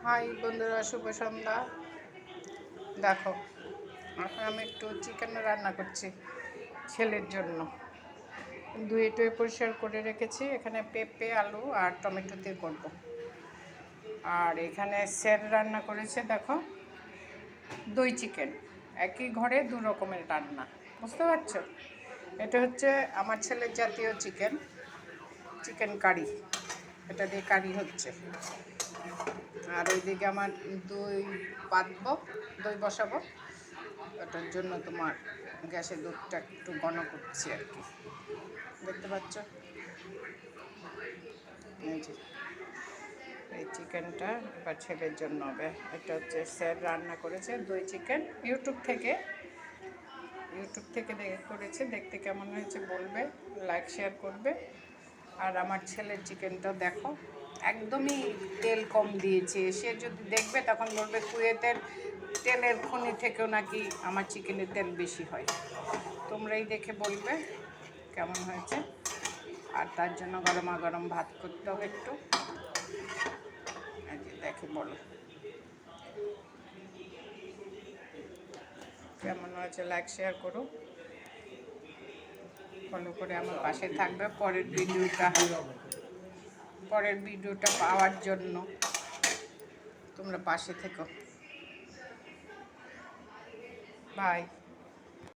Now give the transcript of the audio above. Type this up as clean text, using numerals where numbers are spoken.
High বন্ধুরা, শুভ সন্ধ্যা। দেখো, এখন আমি একটু চিকেন রান্না করছি ছেলের জন্য। ধুয়ে টুয়ে পরিষ্কার করে রেখেছি। এখানে পেঁপে, আলু আর টমেটো দিয়ে করব। আর এখানে স্যার রান্না করেছে, দেখো, দই চিকেন। একই ঘরে দু রকমের রান্না, বুঝতে পারছো? এটা হচ্ছে আমার ছেলের জাতীয় চিকেন, চিকেন কারি। এটা দিয়ে কারি হচ্ছে। আর ওইদিকে আমার দই বাঁধবো, দই বসাবো। ওটার জন্য তোমার গ্যাসে দুধটা একটু ঘন করছি আর কি, দেখতে পাচ্ছ? এই চিকেনটা এবার ছেলের জন্য হবে। এটা হচ্ছে স্যার রান্না করেছে দই চিকেন, ইউটিউব থেকে দেখে করেছে। দেখতে কেমন হয়েছে বলবে, লাইক শেয়ার করবে। আর আমার ছেলের চিকেনটা দেখো, একদমই তেল কম দিয়েছে। সে যদি দেখবে তখন বলবে কুয়েতের তেলের খনি থেকেও নাকি আমার চিকেনের তেল বেশি হয়। তোমরাই দেখে বলবে কেমন হয়েছে। আর তার জন্য গরমা গরম ভাত করতে হবে একটু। দেখে বলো কেমন হয়েছে, লাইক শেয়ার করো, ফলো করে আমার পাশে থাকবে পরের ভিডিওটা পাওয়ার জন্য। তোমরা পাশে থেকো। বাই।